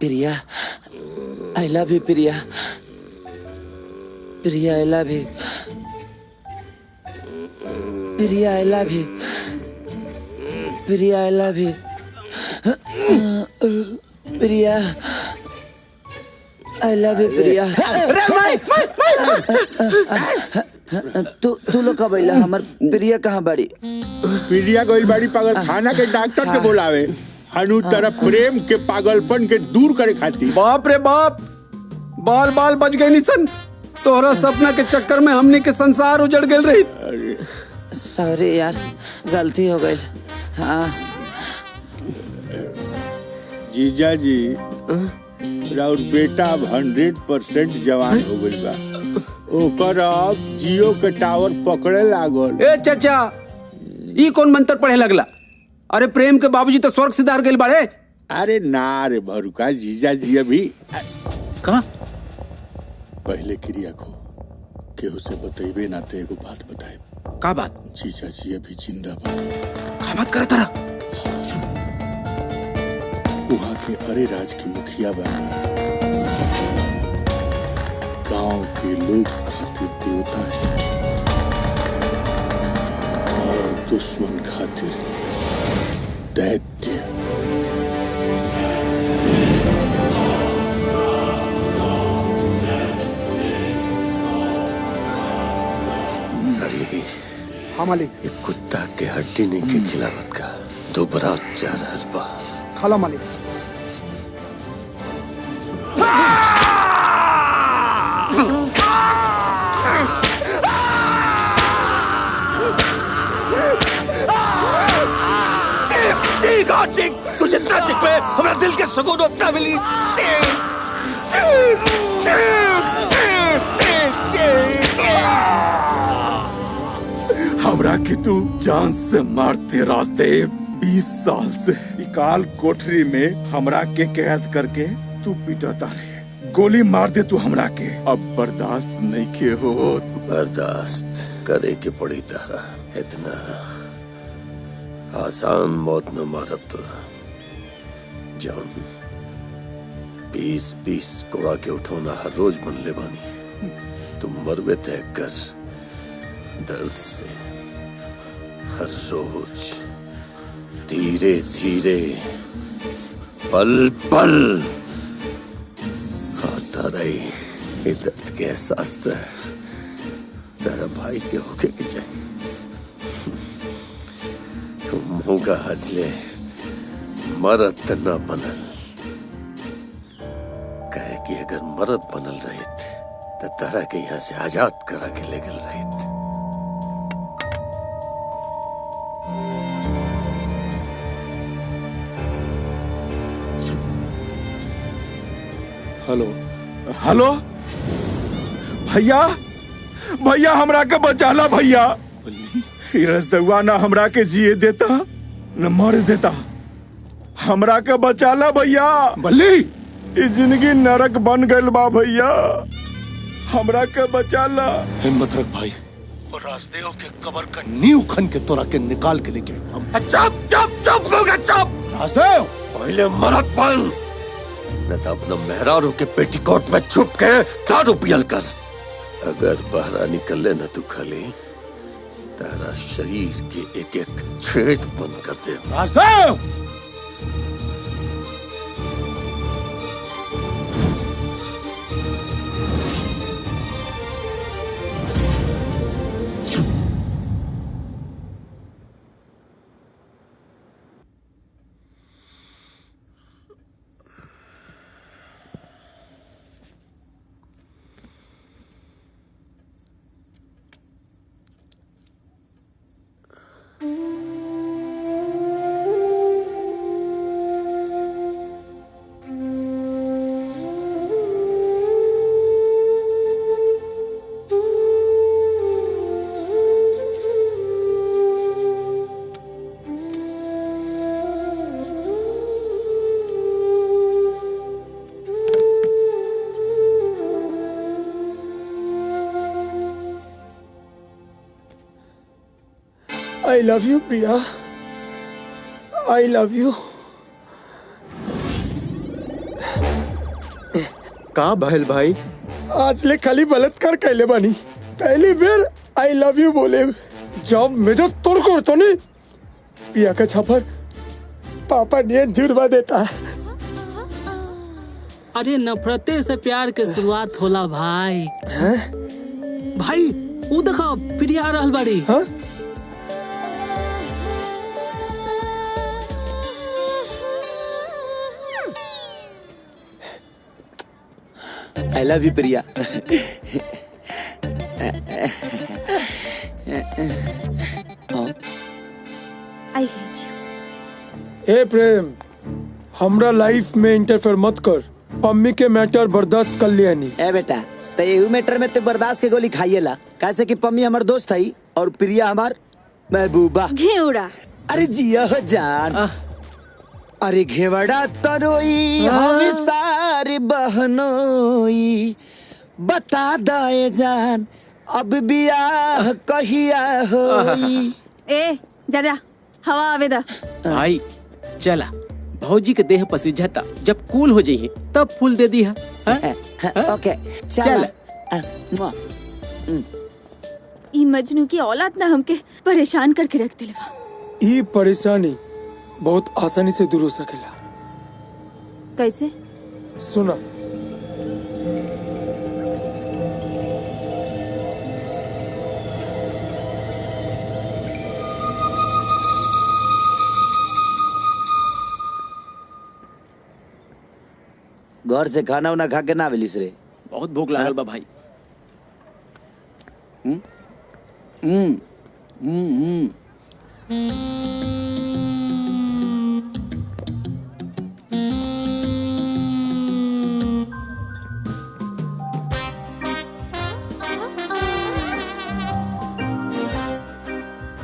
Priya, I love you, Priya. Priya, I love you। Priya, I love you। Priya, I love you। Priya, I love you, Priya. तू लोग कब आइला? हमार प्रिया कहाँ बाड़ी? प्रिया गइल बाड़ी पागल खाना के डॉक्टर के बोलावे। हनु तरफ प्रेम के पागलपन के दूर करे खातिर। बाप रे बाप, बाल बाल बच गए निसन। तोहरा सपना के चक्कर में हमनी के संसार उजड़ गेल रही। सॉरी यार, गलती हो गई। हाँ जीजा जी, राउर बेटा अब 100% जवान हो गइल बा। ओकर अब जियो के टावर पकड़े लागल। ए चाचा, ई कौन मंत्र पढ़े लगला? अरे प्रेम के बाबूजी तो स्वर्ग सिधार गइल बाड़े। अरे ना रे भरुका, जीजा जी अभी कहाँ? पहले क्रिया खो केहू से बतैबे ना ते एगो बात बताए। का बात? जीजा जी अभी जिंदा बा। का बात करत रहा? वहाँ के अरे राज की मुखिया बनी। गांव के लोग खातिर देवता है और दुश्मन खातिर दैत्य। हाँ मालिक। ये कुत्ता के हड्डी नहीं के खिलावत का दो बरात जा रहल बा। खाला मालिक। तू जितना चिक पे हमारा दिल के सुकून उतना मिली। हमरा के तू जान से मारते रास्ते 20 साल से इकाल कोठरी में हमरा के कैद करके तू पिटाता रहे। गोली मार दे तू हमरा के, अब बर्दाश्त नहीं के हो। बर्दाश्त करे के पड़ी तारा। इतना आसान मौत न मारब तोरा। जान 20-20 कोड़ा के उठौना हर रोज बनले बानी। तुम मरबे तय कर दर्द से हर रोज धीरे धीरे पल पल आता रही। ये दर्द के एहसास तेरा भाई के होके के चाहिए। मुँह हजले मरद न बनल। कहे कि अगर मरद बनल रहित तो तारा के यहाँ से आजाद करा के ले गल रहित। हेलो हेलो भैया, भैया हमरा के बचाला भैया। रसदुआ ना हमरा के जिए देता न मर देता। हमरा के बचाला भैया। बल्ली, ये जिंदगी नरक बन गइल बा भैया, हमरा के बचाला। हिम्मत रख भाई, और राजदेव के कब्र का नींव खन के तोरा के निकाल के लेके हम। चुप चुप चुप हो गया, चुप। राजदेव पहले मरद बन, न तो अपना मेहरारू के पेटीकोट में छुप के दारू पियल कर। अगर बाहर निकले न तू खाली तेरा शरीर के एक एक छेद बंद कर दे। Rajdev I love you, Priya. I love you. का भइल भाई? आज ले खाली बलात्कार कैले बानी, पहली बेर आई लव यू बोले जब मेजर तोड़ को तो नहीं पिया का छापर पापा ने जुर्मा देता। अरे नफरते से प्यार के शुरुआत होला भाई। भाई वो देखो प्रिया आ रहल बाड़ी। हाँ? I love you Priya. I hate you. ए प्रेम, हमरा लाइफ में इंटरफेयर मत कर। पम्मी के मैटर बर्दाश्त कर लिया नहीं। ए बेटा तो यही मैटर में तो बर्दाश्त के गोली खाइएला, कैसे कि पम्मी हमार दोस्त है और प्रिया हमार महबूबा। घेवड़ा। अरे जिया हो जान। अरे घेवड़ा तरोई हम सारे बहनोई, बता दे जान अब बियाह कहिया होई। ए जा हवा आवेदा। भाई चला भौजी के देह पसीझता, जब कूल हो जाइए तब फूल दे दी है। ओके चल। ई मजनू की औलाद ना हमके परेशान करके रख दिलवा। ई परेशानी बहुत आसानी से दूर हो सकेला। कैसे? सुना, घर से खाना उना खा के ना मिलिस रे? बहुत भूख लागल बा भाई।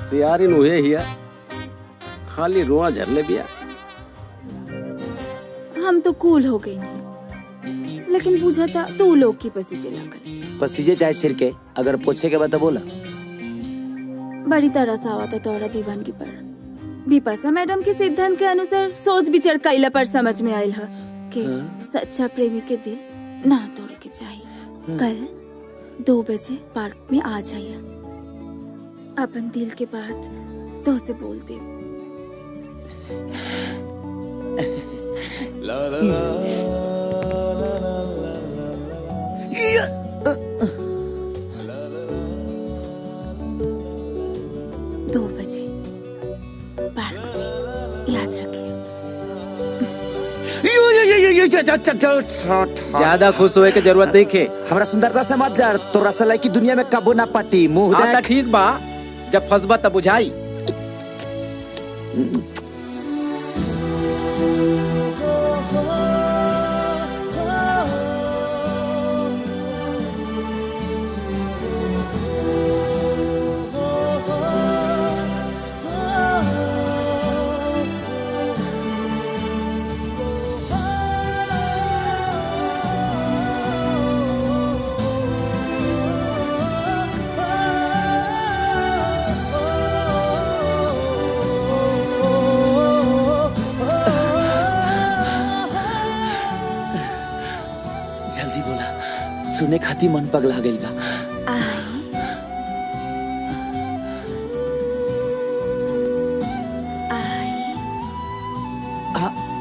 सियारिन उहे हिया, खाली रोआ झरले बिया। हम तो कूल हो गई नहीं, लेकिन पूछा था तू लोग की पसीजे लागल। पसीजे चाहे सिर के, अगर पूछे के बता बोला। बड़ी तरह आवा था तोरा दीवानगी पर। बिपाशा मैडम के सिद्धांत के अनुसार सोच विचार कैला पर समझ में आयल है कि सच्चा प्रेमी के दिल ना तोड़े के चाहिए। कल 2 बजे पार्क में आ जाइए। अपन दिल के बात तो से बोल दे। ला ला ला याद रखिए। ज्यादा खुश होए के जरूरत नहीं खे। हमरा सुंदरता से मत जार, तो रसलाई की दुनिया में कबो ना पाटी। मुंह देख। ठीक बा, जब फंसबा तब बुझाई। जल्दी बोला, सुने खाती मन पगला गइल बा।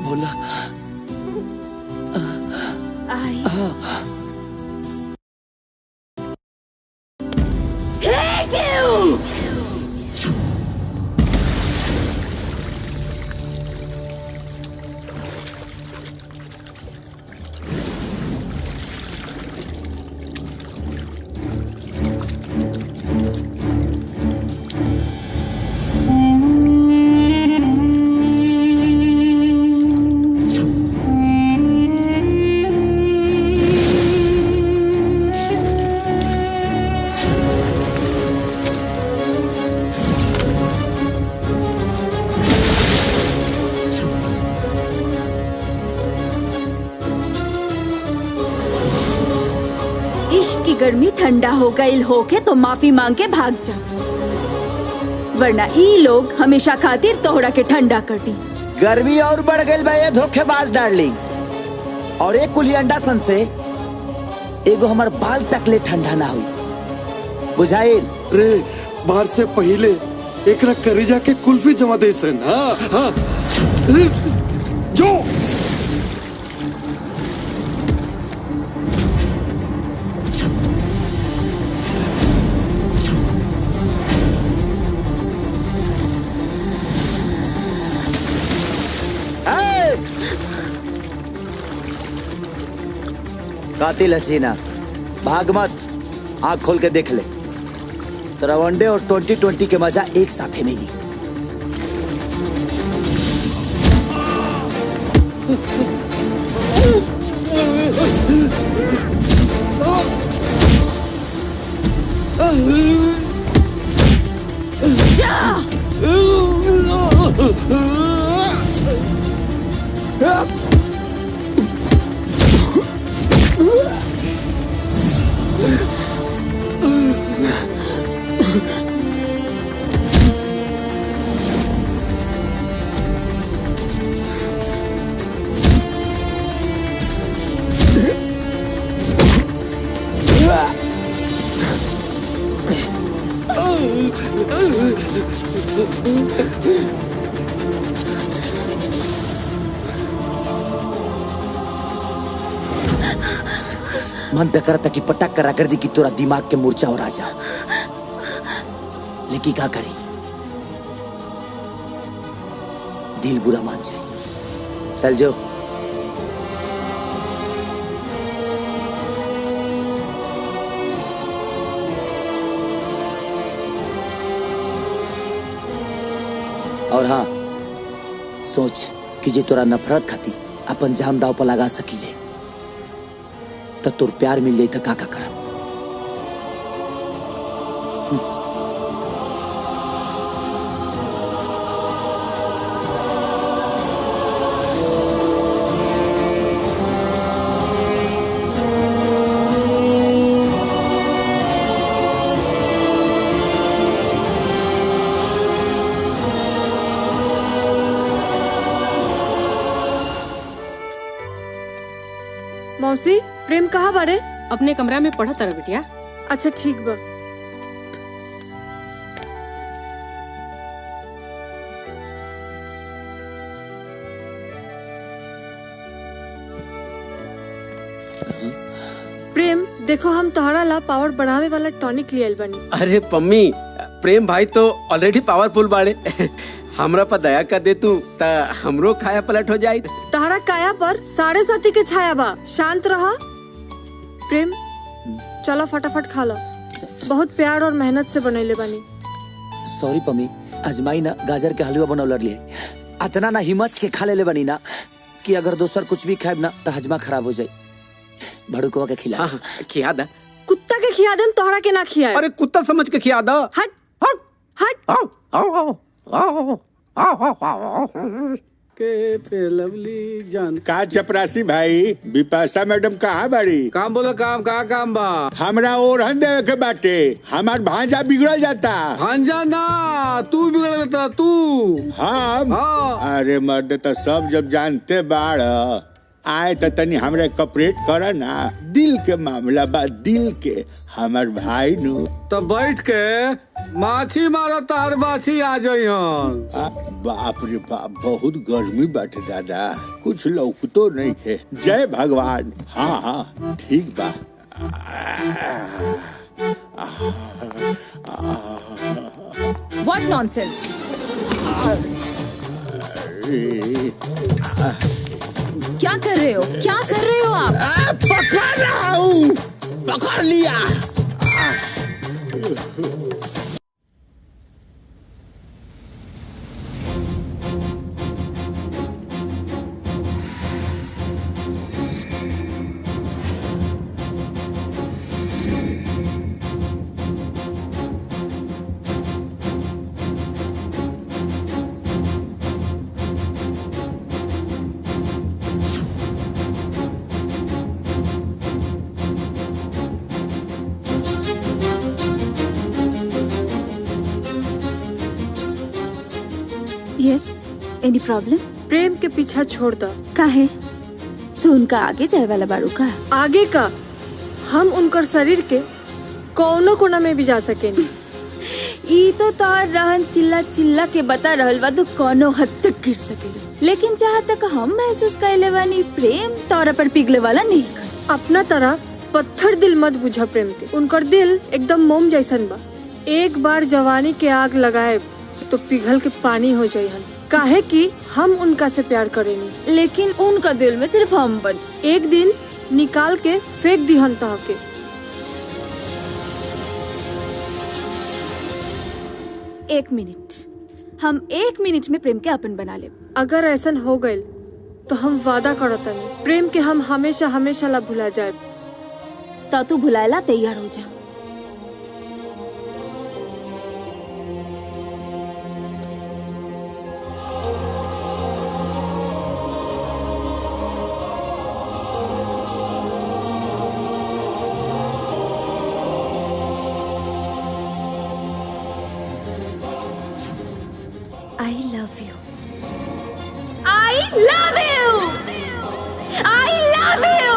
बोला की गर्मी ठंडा हो गई होके तो माफी मांग के भाग जा, वरना ई लोग हमेशा खातिर तोहरा के ठंडा कर दी। गर्मी और बढ़ गई बा ये धोखेबाज डार्लिंग। और एक कुली अंडा सन से एगो हमार बाल तक ले ठंडा ना हुई, बुझाइल? रे बाहर से पहले एकरा करेजा के कुल्फी जमा दे सन। हाँ हाँ जो कातिल हसीना, भाग मत, आँख खोल के देख ले। तेरा वनडे और 2020 के मजा एक साथ ही मिली। मन तो करता कि पटक करा कर दी कि तोरा दिमाग के मूर्छा हो राजा, लेकिन क्या करी, दिल बुरा मान जाए। चल जो। और हाँ, सोच कि जे तोरा नफरत खाती अपन जान दाव पर लगा सकीले तो तोर प्यार मिल जाई तो का करम। मौसी, प्रेम कहाँ बारे? अपने कमरा में पढ़ा तारा बिटिया। अच्छा ठीक बा। प्रेम देखो, हम तोहरा ला पावर बढ़ावे वाला टॉनिक लियल बनी। अरे पम्मी, प्रेम भाई तो ऑलरेडी पावरफुल बाड़े। हमरा पर दया कर दे तू ता हमरो खाया पलट हो जाए। तोहरा काया पर 7.5 के छाया बा। शांत रहा। प्रेम चलो फटाफट खा लो, बहुत प्यार और मेहनत से बनैले बानी। सॉरी पम्मी, अजमाई ना गाजर के हलवा बनौलर लिए, अतना ना हिम्मत के खा ले बनी ना कि अगर दोसर कुछ भी खाएब ना तो हजमा खराब हो जाए। भड़ुकवा के खिला। हाँ, खिया दा। कुत्ता के खिया दे, तोहरा के ना खिया। अरे कुत्ता समझ के खिया दा। हट हट हट। आओ आओ आओ आओ आओ। के फिर लवली जान। का चपरासी भाई, बिपाशा मैडम कहाँ बाड़ी? काम बोलो, काम कहाँ काम बा? हमरा ओरहन देवे के बाटे, हमार भांजा बिगड़ जाता। भांजा ना, तू बिगड़ जाता तू। हम? हाँ। अरे मर्द तो सब जब जानते बाड़, आए तो तनी हमरे कपरेट कर ना। दिल के मामला बा, दिल के। हमार भाई नु तो बैठ के माछी मारो, तार माछी आ जाई। बाप रे बाप, बहुत गर्मी बाटे दादा, कुछ लौकतो नहीं खे। जय भगवान। हाँ हाँ ठीक बा। What nonsense? क्या कर रहे हो? क्या कर रहे हो आप? पकड़ रहा हूँ, पकड़ लिया। यस, एनी प्रॉब्लम? प्रेम के पीछा छोड़ दो। काहे? तू उनका आगे जाए वाला बारू का? आगे का? हम उनकर शरीर के कौनो कोना में भी जा सकेनी। ई तो तार रहन चिल्ला चिल्ला के बता रहल बा तो कोनो हद तक गिर सकेली, लेकिन जहाँ तक हम महसूस कैले बानी प्रेम तोरा पर पिघले वाला नहीं कर। अपना तरह पत्थर दिल मत बुझा प्रेम के, उनकर दिल एकदम मोम जैसन बा। एक बार जवानी के आग लगाए तो पिघल के पानी हो जाये हम, काहे कि हम उनका से प्यार करेनी। लेकिन उनका दिल में सिर्फ हम बच, एक दिन निकाल के फेंक दिहन तह के। एक मिनट, हम 1 मिनट में प्रेम के अपन बना ले। अगर ऐसा हो गए तो हम वादा करतनी प्रेम के हम हमेशा हमेशा ला भुला जाए। ता तू भुलाएला तैयार हो जा। I love you. I love you. I love you.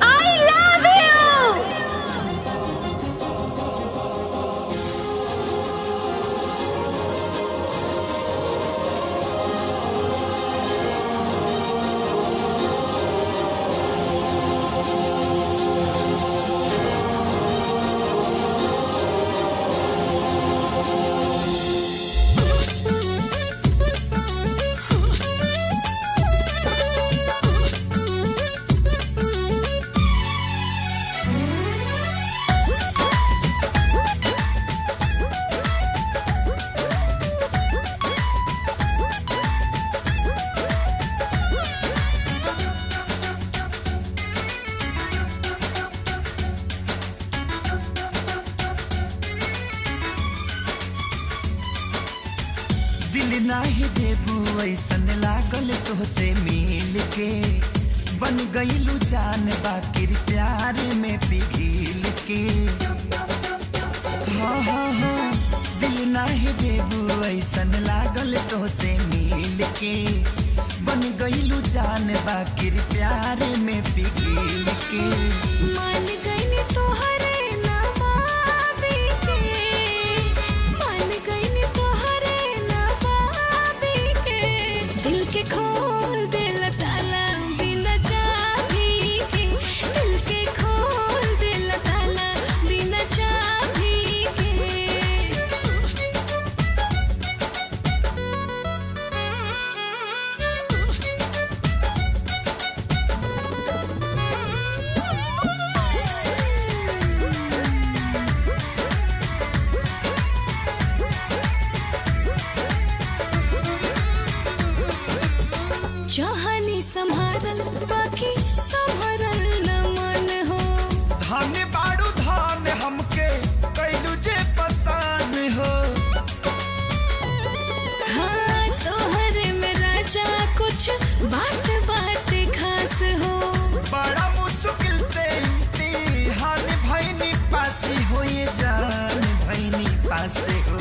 I love you. दिल नाही देबू ऐसन लागल तोहसे मिल के, बन गईलू जान बाकिर प्यार में पिघिल के। हाँ हाँ हाँ, दिल नाही देबू ऐसन लागल तोहसे मिल के, बन गईलू जान बाकिर प्यार में पिघिल के। मान गईनी तोहरे नवाबी के, मान गईनी तोहरे नवाबी के, दिल के खोल दिल ताला बिना चाबी के, दिल के खोल दिल ताला बिना चाबी के। चाहनी संभारल बाकी संभरल न मन हो, धन बाड़ू धन हमके कैलू जे पसान हो। हाँ तोहरे में राजा कुछ बात बात खास हो, बड़ा मुश्किल से इम्तिहान भैनी पासी हो, ये जान भैनी पासे हो।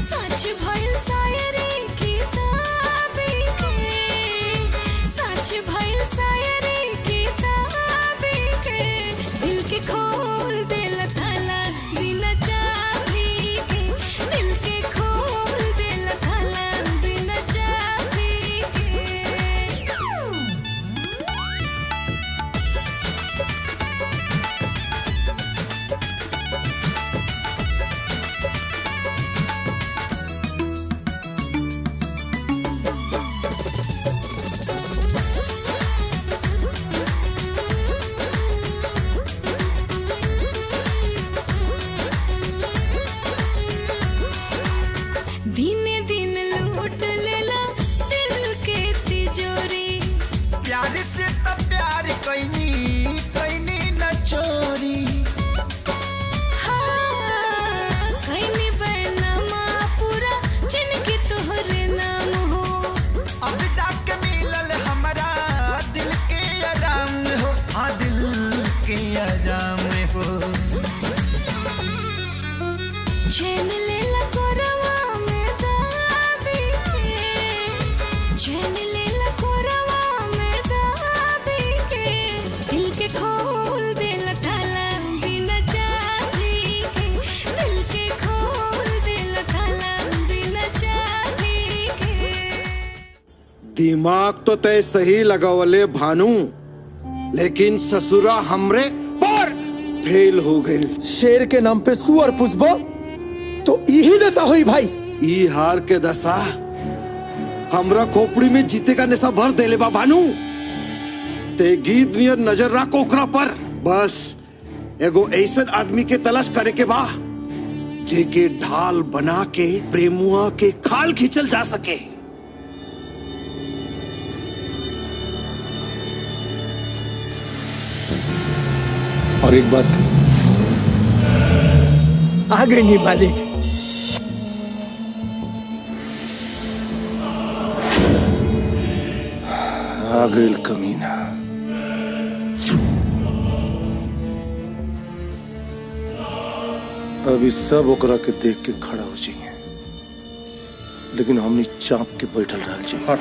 सच भइल शायरी किताबी के, सच भइल शायरी किताबी के, दिल के खोल दिल ताला बिना चाबी के, दिल के खोल दिल ताला बिना चाबी के। दिमाग तो तय सही लगावले भानु, लेकिन ससुरा हमरे पर फेल हो गई। शेर के नाम पे सुअर पुष्पा तो यही दशा हुई भाई। ई हार के दशा हमरा खोपड़ी में जीते का नशा भर देले बा भानु। ते गीत नियर नजर रख ओकरा पर। बस एगो ऐसन आदमी के तलाश करे के बा जेके ढाल बना के प्रेमुआ के खाल खींचल जा सके। और एक बात आ गई नहीं मालिक। आ गई कमीना। अभी सब ओकरा के देख के खड़ा हो जाइए, लेकिन हमने चाप के बैठल रह जाइए।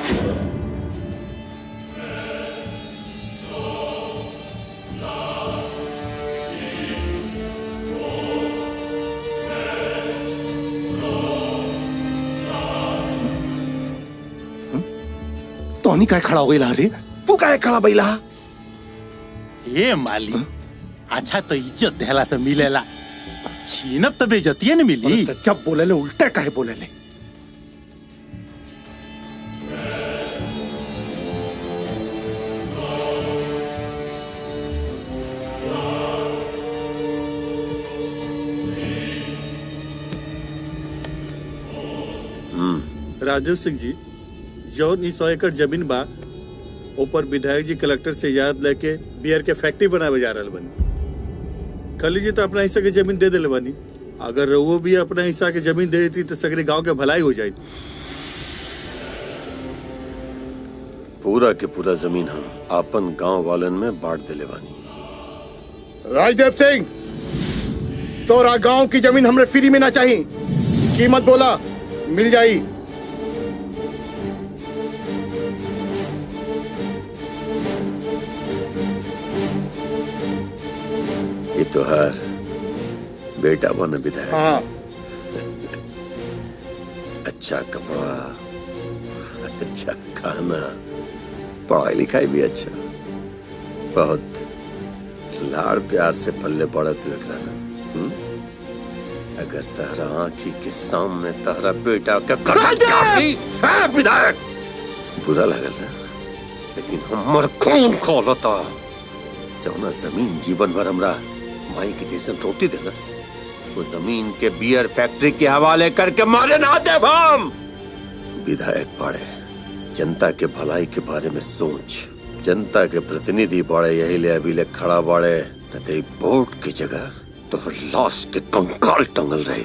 तोनी काय खड़ा हो गई रे? तू काय खड़ा बैला? ए माली, अच्छा तो इज्जत देहला से मिलेला, छीनब तो बेइज्जती न मिली। जब बोले ले उल्टे काहे बोले ले? राजीव सिंह जी, जौन 100 एकड़ जमीन बा ऊपर विधायक जी कलेक्टर से याद लेके बियर के फैक्ट्री बनावे जा रहल बनी। खली जी तो अपना हिस्सा के जमीन दे देले बानी। अगर वो भी अपना हिस्सा के जमीन दे देती तो सगरे गांव के भलाई हो जाए। पूरा के पूरा जमीन हम अपन गांव वालन में बांट देले बानी। राजदेव सिंह, तोरा गांव की जमीन हमरे फ्री में ना चाहिए। कीमत बोला, मिल जाई। ये तो हर बेटा बन विधायक। हाँ। अच्छा कपड़ा, अच्छा खाना, पढ़ाई लिखाई भी अच्छा, बहुत लाड़ प्यार से पल्ले बड़ा तू एकरा ना। अगर तहरा आंखी के सामने तहरा बेटा का विधायक बुरा लगल है, लेकिन हमर खून खोलता। जौना जमीन जीवन भर हमरा माई के जैसन रोटी देलस, वो जमीन के बियर फैक्ट्री के हवाले करके मारे ना दे हम। विधायक पड़े, जनता के भलाई के बारे में सोच, जनता के प्रतिनिधि बड़े, यही ले अभी ले खड़ा बड़े, न ते वोट की जगह तो लाश के कंकाल टंगल रहे।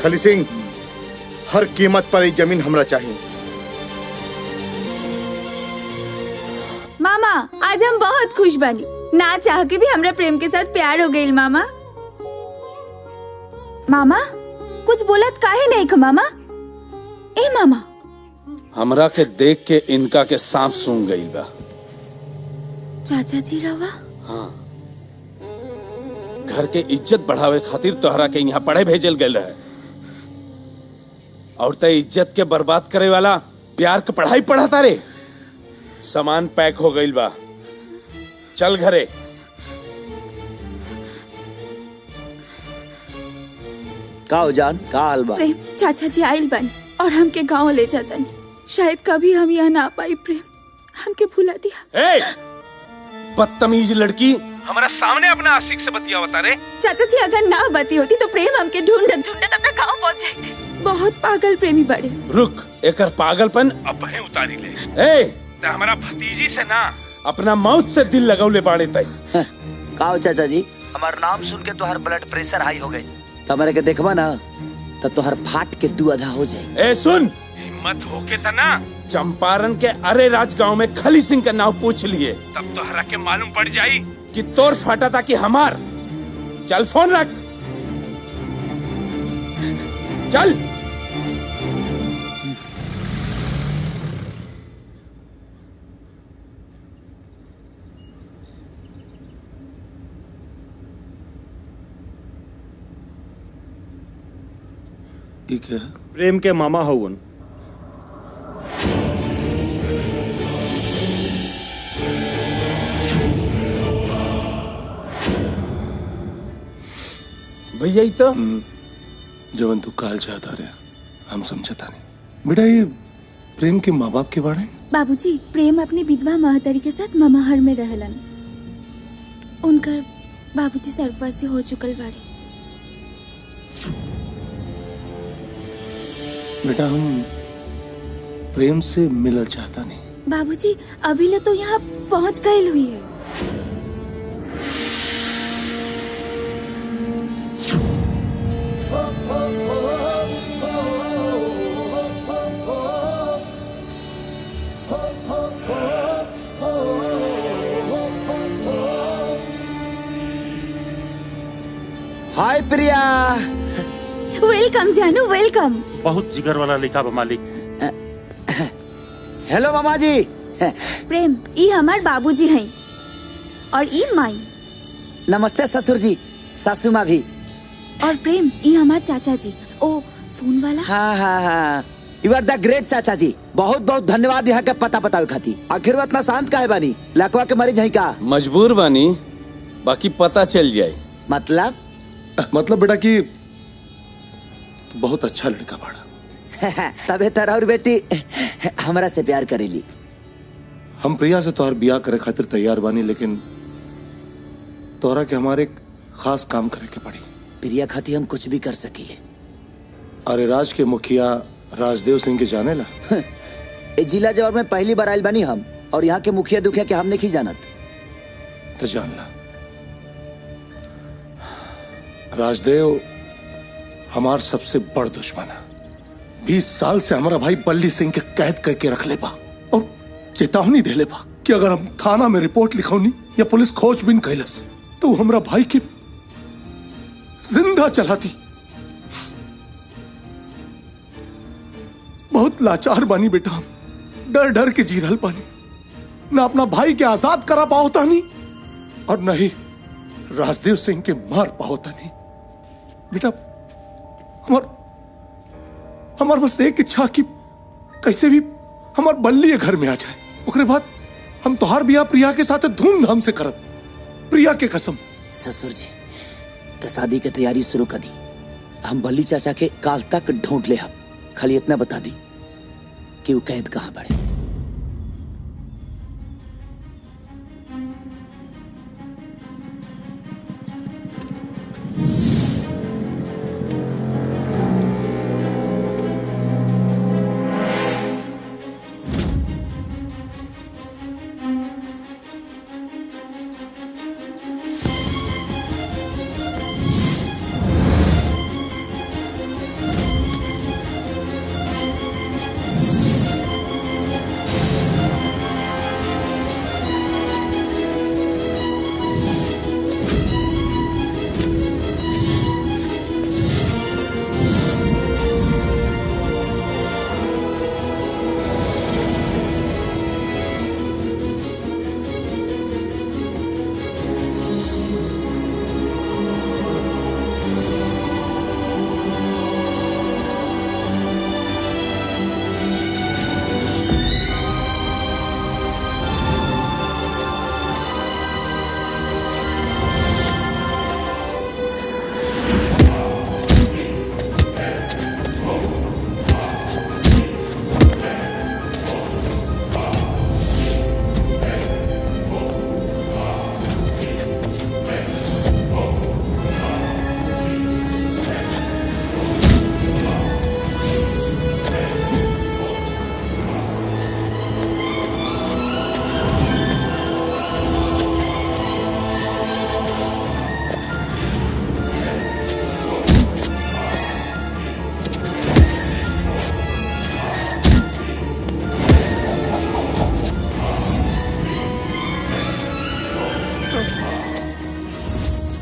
खली सिंह, हर कीमत पर ये जमीन हमरा चाहिए। मामा, आज हम बहुत खुश बनी। ना चाह के भी हमरा प्रेम के साथ प्यार हो गई। मामा मामा कुछ बोलत काहे नहीं ख मामा? ए मामा, हमरा के देख के इनका के सांप सूंघ गई बा। चाचा जी रवा? हाँ, घर के इज्जत बढ़ावे खातिर तोहरा के यहाँ पढ़े भेजल गए रहे, और ते इज्जत के बर्बाद करे वाला प्यार के पढ़ाई पढ़ाता रे। सामान पैक हो गई बा, चल घरे। का हो जान, का हाल बा? प्रेम, चाचा जी आइल बनी और हमके गांव ले जातनी। शायद कभी हम यहाँ ना पाई। प्रेम, हमके भुला दिया। ए, बदतमीज लड़की, हमारा सामने अपना आशिक से बतिया बता रे। चाचा जी अगर ना बती होती तो प्रेम हमके ढूंढत ढूंढत अपना गांव पहुंच जाते। बहुत पागल प्रेमी बड़े। रुक, एकर पागलपन अब है उतारी ले। ए, ते हमारा भतीजी से ना अपना मौत से दिल लगौले बाड़े तई। का हो चाचा जी, हमार नाम सुन के तोहर ब्लड प्रेशर हाई हो गई। तमरे के देखबा ना तो तोहर फाट के दू आधा हो जाए। ए सुन, हिम्मत होके त ना चंपारण के अरे राज गांव में खली सिंह का नाम पूछ लिए, तब तो हरा के मालूम पड़ जाई कि तोर फाटा था कि हमार। चल फोन रख, चल। ये क्या है? प्रेम के मामा हवन। भैया ही तो जवन तू काल चाहता रहे हम समझता नहीं। बेटा ये प्रेम के माँ बाप के बारे में? बाबूजी, प्रेम अपनी विधवा महतारी के साथ ममाहर में रहलन। उनकर बाबूजी सर्ववासी हो चुकल बाड़ी। बेटा हम प्रेम से मिलना चाहता नहीं। बाबूजी, अभी ले तो यहाँ पहुँच गए हुई है। हाय प्रिया। वेलकम जानू, वेलकम। बहुत जिगर वाला लिखा बा मालिक। हेलो मामा जी। प्रेम, ई हमार बाबूजी हैं और ई माई। नमस्ते ससुर जी, सासू माँ भी। और प्रेम, ई हमार चाचा जी। ओ फोन वाला। हाँ हाँ हाँ, यू आर द ग्रेट चाचा जी। बहुत बहुत धन्यवाद यहाँ के पता बतावे खाती। आखिर वो इतना शांत काहे बानी? लकवा के मरीज है का? मजबूर बानी, बाकी पता चल जाए। मतलब बेटा कि बहुत अच्छा लड़का बाड़ा। तबे तरह और बेटी हमरा से प्यार करेली। हम प्रिया से तोहर बियाह करे खातिर तैयार बानी, लेकिन तोहरा के हमारे एक खास काम करे के पड़ी। प्रिया खाती हम कुछ भी कर सकीले। अरे राज के मुखिया राजदेव सिंह के जाने ला? ए जिला जवाब में पहली बार आयल बानी हम, और यहाँ के मुखिया दुखिया के हम नहीं जानत। तो जान ला, राजदेव हमार सबसे बड़ दुश्मन है। 20 साल से हमारा भाई बल्ली सिंह के कैद करके रख ले बा और चेतावनी दे ले बा कि अगर हम थाना में रिपोर्ट लिखौनी या पुलिस खोजबीन कैलस तो हमारा भाई के जिंदा चलाती। बहुत लाचार बानी बेटा, हम डर डर के जी रहल बानी। ना अपना भाई के आजाद करा पाओता नहीं और न ही राजदेव सिंह के मार पाओता नहीं। बेटा हमार बस एक इच्छा कि कैसे भी हमार बल्ली घर में आ जाए। उसके बाद हम तोहार बियाह प्रिया के साथ धूमधाम से करब, प्रिया के कसम। ससुर जी, तो शादी की तैयारी शुरू कर दी। हम बल्ली चाचा के काल तक ढूंढ ले। हम खाली इतना बता दी कि वो कैद कहाँ पड़े।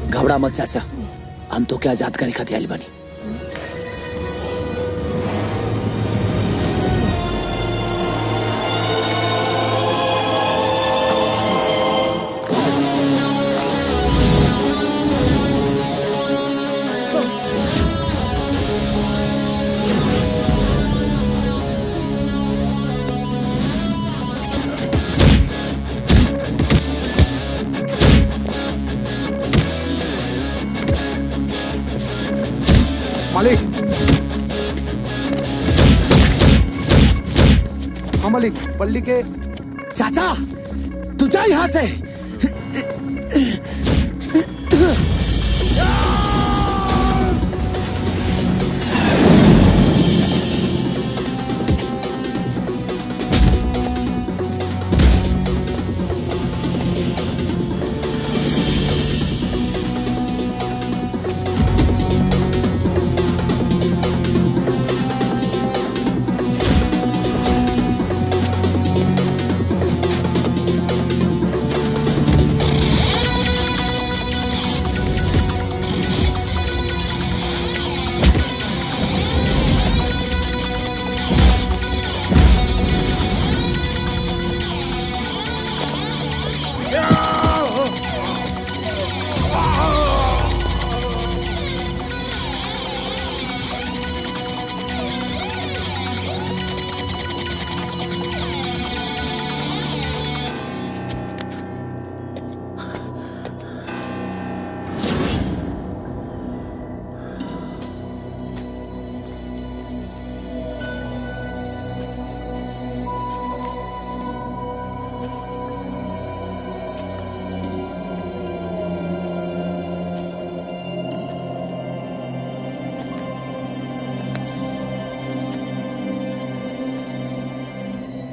घबरा मत चाचा, हम तो क्या आजाद करे खातिर आइल बानी। मालिक। हाँ मालिक, पल्ली के चाचा तू जा यहाँ से।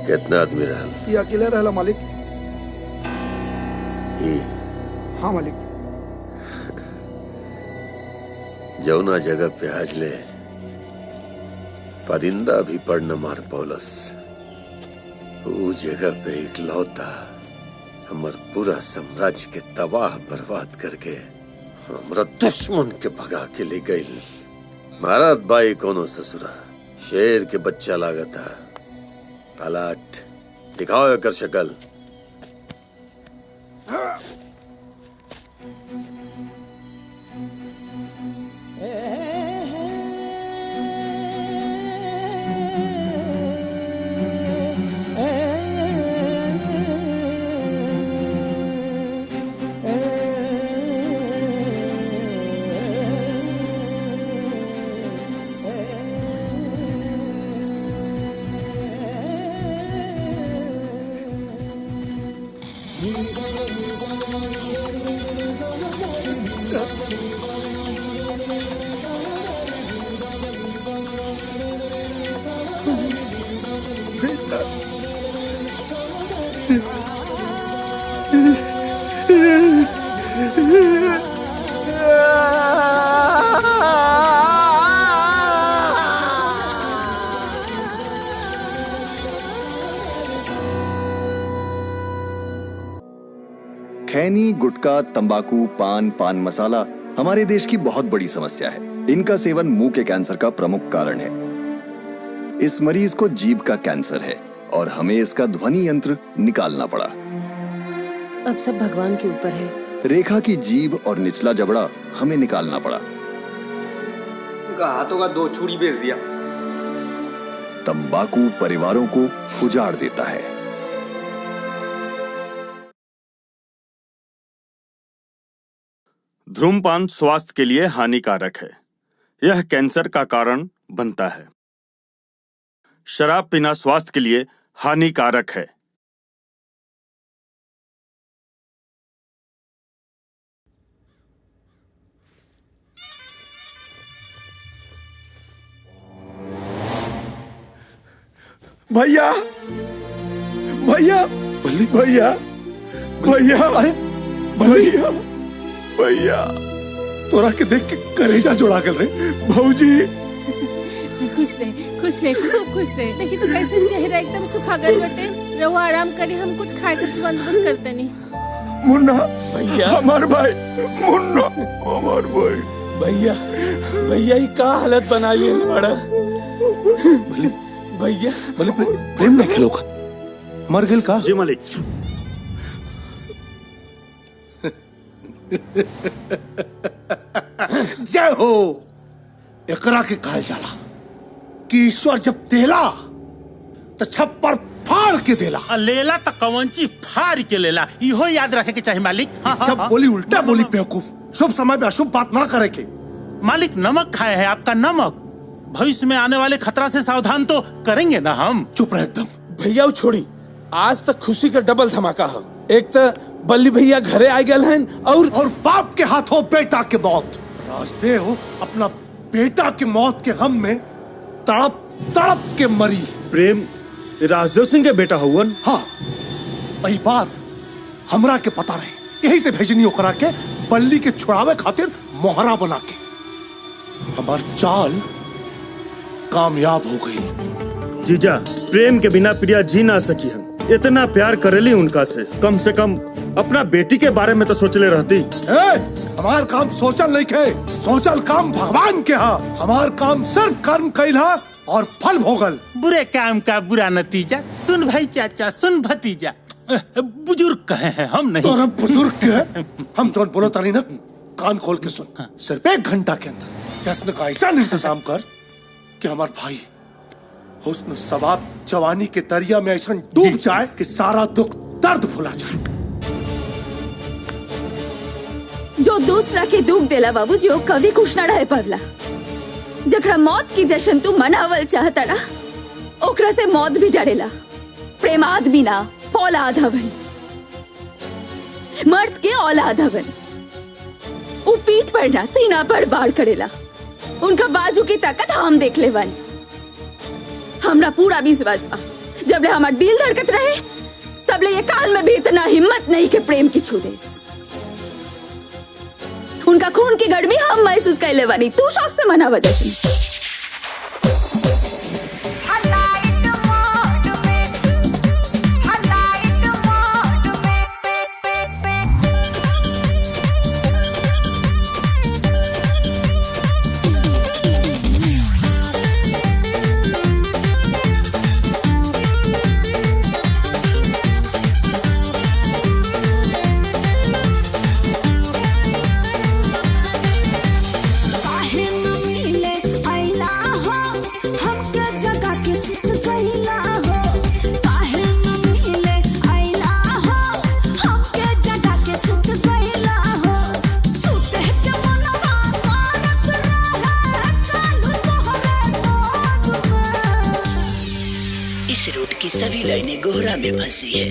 कितना आदमी रहल? ये अकेले रहला मालिक। हाँ मालिक। जौना जगह पे आज ले परिंदा भी पड़ न मार पौलस, वो जगह पे इकलौता हमार पूरा साम्राज्य के तबाह बर्बाद करके हमरा दुश्मन के भगा के ले गई। महाराज बाई कोनो ससुरा शेर के बच्चा लागता। पलट दिखाओ एकर शक्ल। खैनी, गुटखा, तंबाकू, पान मसाला हमारे देश की बहुत बड़ी समस्या है। इनका सेवन मुंह के कैंसर का प्रमुख कारण है। इस मरीज को जीभ का कैंसर है और हमें इसका ध्वनि यंत्र निकालना पड़ा। अब सब भगवान के ऊपर है। रेखा की जीभ और निचला जबड़ा हमें निकालना पड़ा। उनका हाथों का 2 छुरी बेच दिया। तंबाकू परिवारों को उजाड़ देता है। धूम्रपान स्वास्थ्य के लिए हानिकारक है। यह कैंसर का कारण बनता है। शराब पीना स्वास्थ्य के लिए हानिकारक है। भैया भैया भैया भैया अरे भैया भैया तोरा के देख के करेजा जोड़ा कर रहे भौजी। खुश रहे खूब खुश रहे। देखी तो कैसे चेहरा एकदम सुखा गए बटे। रहो आराम करी, हम कुछ खाए के बंदोबस्त करते नहीं। मुन्ना भैया हमार भाई, मुन्ना हमार भाई। भैया भैया ये का हालत बना लिए बड़ा भैया। भले प्रेम में खेलो मर गल का? जी मालिक। जय हो। एकरा के कहल जाला कि ईश्वर जब देला तो छप्पर फाड़ के देला। लेला तो कवंची फाड़ के लेला, इहो याद रखे के चाहिए मालिक। जब बोली उल्टा बोली बेवकूफ। शुभ समय में अशुभ बात ना करे के। मालिक नमक खाए हैं, आपका नमक। भविष्य में आने वाले खतरा से सावधान तो करेंगे ना हम। चुप रहे एकदम। भैया छोड़ी, आज तक खुशी का डबल धमाका है। एक तो बल्ली भैया घरे आ गए हैं और बाप के हाथों बेटा की मौत। राजदेव अपना बेटा की मौत के गम में तड़प तड़प के मरी। प्रेम राजदेव सिंह के बेटा हुवन। हाँ, वही बात हमरा के पता रहे, यही से भेजनी करा के बल्ली के छुड़ावे खातिर मोहरा बना के। हमार चाल कामयाब हो गई। जीजा, प्रेम के बिना प्रिया जी ना सकी हम। इतना प्यार करेली उनका से कम अपना बेटी के बारे में तो सोचले रहती। हमार काम सोचल नहीं खे, सोचल काम भगवान के हा। हमार काम सिर्फ कर्म कैला और फल भोगल। बुरे काम का बुरा नतीजा। सुन भाई चाचा, सुन भतीजा, बुजुर्ग कहे हैं हम नहीं। तो हम बुजुर्ग के हम जोन बोलो तारी ना, कान खोल के सुन। सिर्फ 1 घंटा के अंदर जश्न का ऐसा इंतजाम कर कि हमार भाई हुस्न सवाब जवानी के दरिया में ऐसा डूब जाए कि सारा दुख दर्द भुला जाए। जो दूसरा के दुख देला बाबूजी, वो कभी खुश न रहे पवला। जकरा मौत की जश्न तू मनावल चाहता ना, ओकरा से मौत भी डरेला। प्रेम आदमी ना, औलाद हवन। मर्द के औलाद हवन। वो पीठ पर ना, सीना पर बाढ़ करेला। उनका बाजू की ताकत हम देख ले वन। हमरा पूरा विश्वास बा, जब ले हमार दिल धड़कत रहे, तब ले ये काल में भी इतना हिम्मत नहीं के प्रेम की छू देस। उनका खून की गर्मी हम महसूस कर ले वाली। तू शौक से मनावा जश्न। सभी लाइनें गोहरा में फंसी है।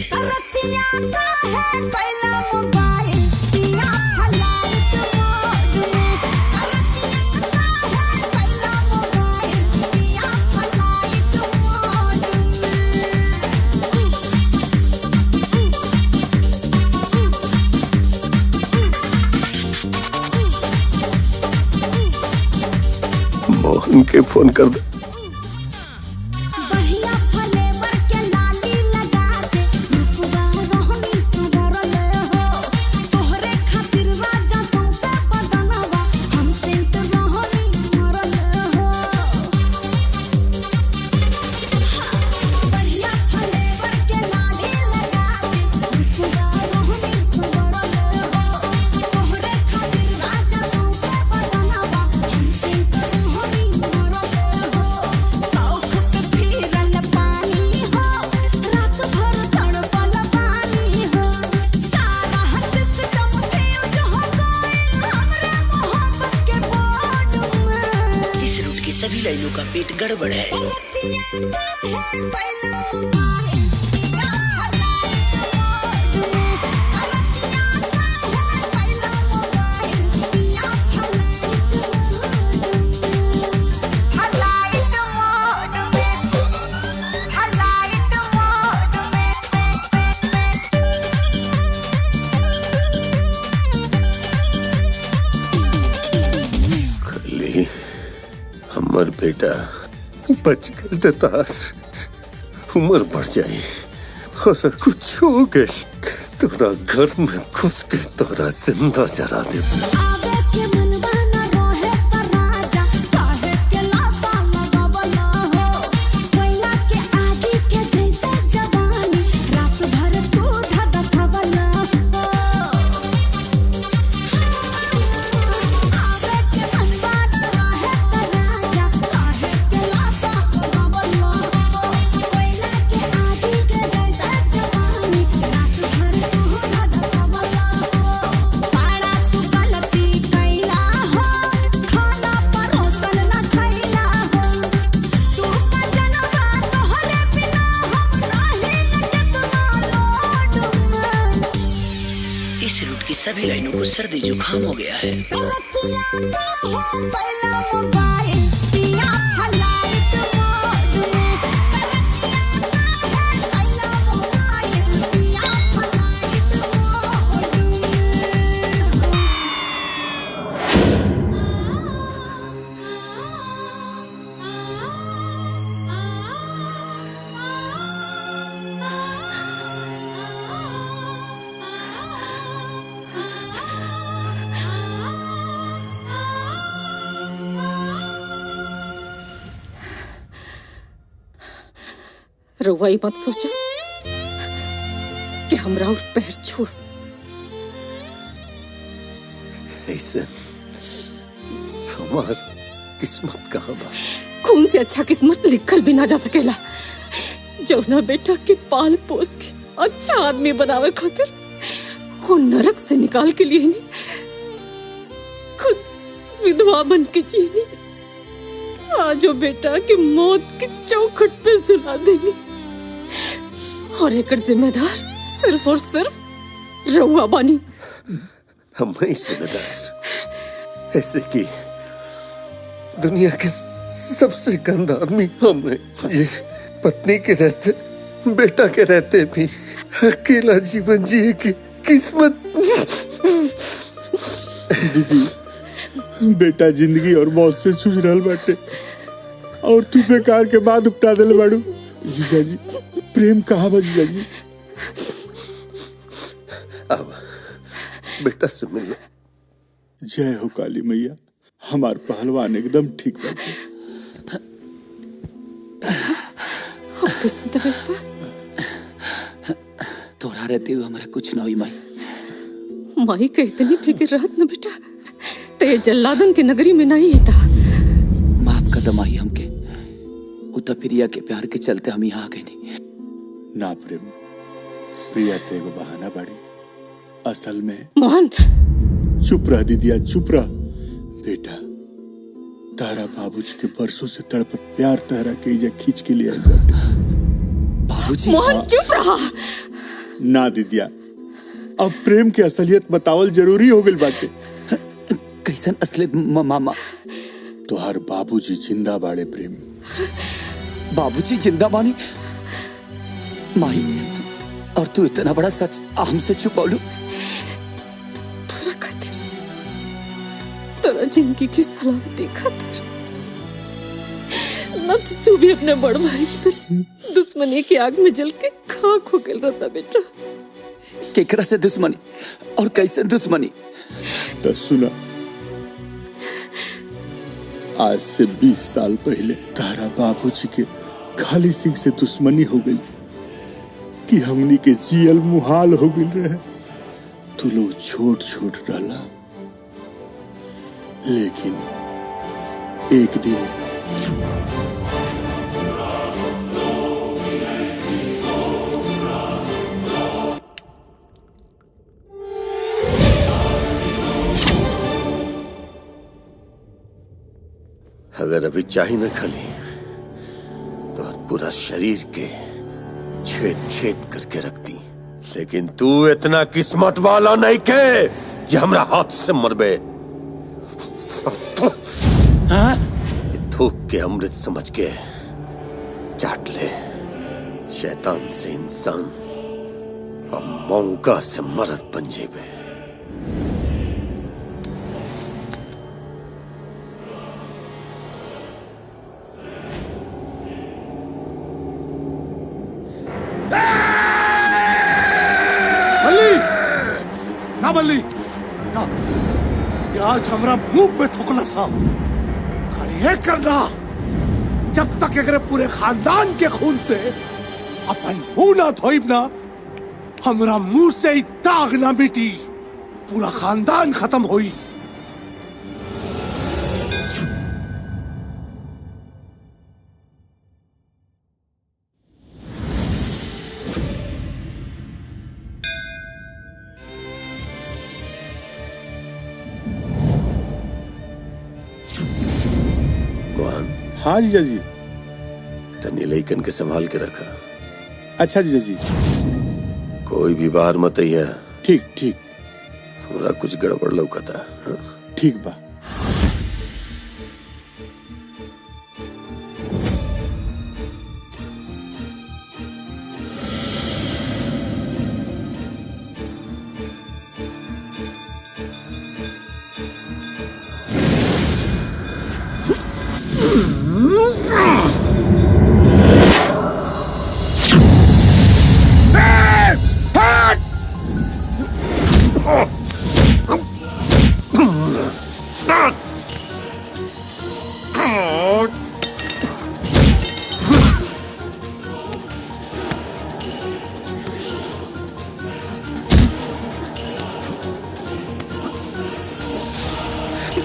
मोहन के फोन कर दे। सभी लाइनों का पेट गड़बड़ है। हमर बेटा बच गल देता, उम्र बढ़ जाई और कुछ हो गए, तोरा घर में घुस के तोरा जिंदा जरा दे। गलती सभी लाइनों को सर्दी जुकाम हो गया है। रउआई मत सोचा कि हमरा और पैर छू। ऐसे हमार किस्मत कहाँ बा? खून से अच्छा किस्मत लिखल भी ना जा सकेला। जौना बेटा के पाल पोस के अच्छा आदमी बनावे खातिर वो नरक से निकाल के लिए नहीं, खुद विधवा बन के जीनी। आज वो बेटा के मौत के चौखट पे सुला देनी और एक जिम्मेदार सिर्फ और सिर्फ रउआ बानी। हम ही जिम्मेदार ऐसे की दुनिया के सबसे गंदा आदमी हम हैं, ये पत्नी के रहते बेटा के रहते भी अकेला जीवन जिए की किस्मत। दीदी, बेटा जिंदगी और मौत से जूझ रहल बाटे और तू बेकार के बाद उपटा दिल बाड़ू। जीजा जी, प्रेम कहाँ बा जीजा जी? अब बेटा से मिलो। जय हो काली मैया, हमार पहलवान एकदम ठीक बाटे। तोरा रहते हुए हमारा कुछ ना हुई माई। माई का इतनी फिक्र रहत न बेटा, ते जल्लादन के नगरी में नहीं था। माफ कदम आई हमके, उता प्रिया के प्यार के चलते हम यहाँ आ गए नहीं। ना प्रेम, प्रिया ते एगो बहाना बाड़ी, असल में मोहन। चुप रह दीदिया, चुप रह। बेटा, तारा बाबूजी के परसों से तड़पत प्यार तहरा के इजा खींच के लिए आई बाटे। बाबूजी? मोहन चुप रहा। ना दीदिया, अब प्रेम के असलियत बतावल जरूरी हो गई बाटे। कैसन असलियत मामा? तोहार बाबूजी जिंदा बाड़े प्रेम। बाबूजी जिंदा बानी? माही, और तू इतना बड़ा सच हमसे छुपालू? तोरा खातिर, तोरा जिंदगी की सलामती खातिर न तो तू भी अपने बड़ भाई दुश्मनी की आग में जल के खाक हो गया रहता बेटा। केकरा से दुश्मनी और कैसे दुश्मनी? तो सुना, आज से 20 साल पहले तारा बाबूजी के खाली सिंह से दुश्मनी हो गई कि हमनी के जियल मुहाल हो गई रहे। तू लोग छोट छोट डाला, लेकिन एक दिन अगर अभी चाही न खली तो पूरा शरीर के छेद छेद करके रखती, लेकिन तू इतना किस्मत वाला नहीं के जो हमरा हाथ से मरबे। थूक के अमृत समझ के चाट ले। शैतान से इंसान और मौका से मरद बन जेबे। ना बल्ली ना, आज हमरा मुंह पे थुकला सा ये करना जब तक अगर पूरे खानदान के खून से अपन मुंह ना धोइब ना, हमरा मुंह से ही दाग ना मिटी, पूरा खानदान खत्म होई। हाँ जीजा जी। तनी लइकन के संभाल के रखा। अच्छा जीजा जी। कोई भी बाहर मत आइया। ठीक ठीक। हमरा कुछ गड़बड़ लौकता। ठीक बा।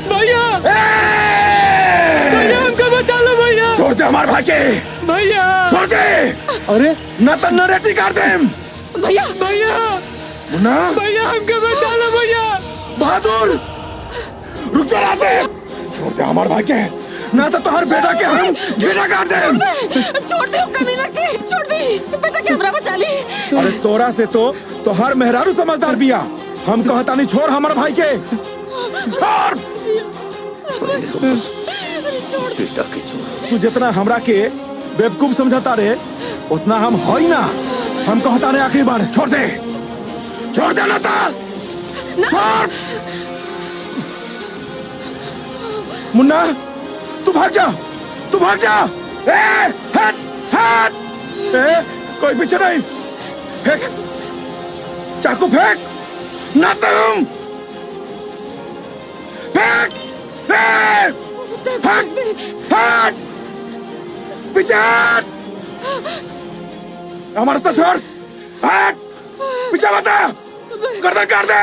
भैया भैया हमको बचा लो भैया। छोड़ दे हमारे भाई के भैया, छोड़ दे। अरे न तो नरेटी कर दे भैया भैया मुन्ना भैया हमको बचा लो भैया। बहादुर रुक जा राते। छोड़ दे हमारे भाई के ना तो हर बेटा के हम घेरा काट दे। छोड़ दे कमीना के, छोड़ दे बेटा के हमरा बचा ली। अरे तोरा से तो हर मेहरारू समझदार बिया। हम कहता नहीं छोड़ हमारे भाई के, छोड़। तू जितना हमरा के बेवकूफ समझता रे उतना हम होई ना। हम कहता नहीं आखिरी बार छोड़ दे, छोड़ दे ना छोड़। मुन्ना तू भाग जा, तू भाग जा। हट हट। कोई पीछे नहीं। फेंक चाकू, फेंक ना तुम फेंक। हट हट पीछे हट। हमारे साथ छोड़। हट पीछे मत। गर्दन काट दे।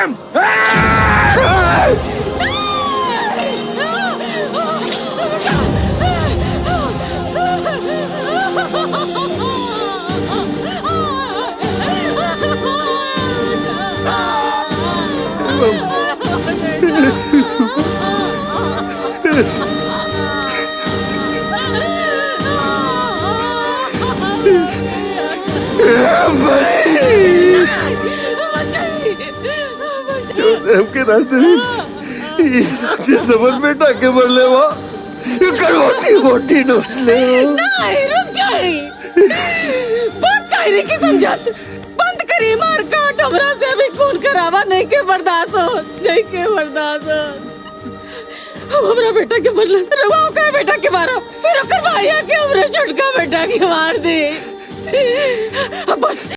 हमके रास्ते में सबसे समझ में टाके मर ले वो मोटी मोटी नोच ले। नहीं रुक जाए, बहुत कायरे की समझत। बंद करी मार काट, हमरा से भी खून करावा नहीं के बर्दाश्त हो, नहीं के बर्दाश्त हो। हमरा बेटा के मरला से रवा ओकरा बेटा के मारो, फिर ओकर भाई आके हमरा छोटका बेटा के मार दे। अब बस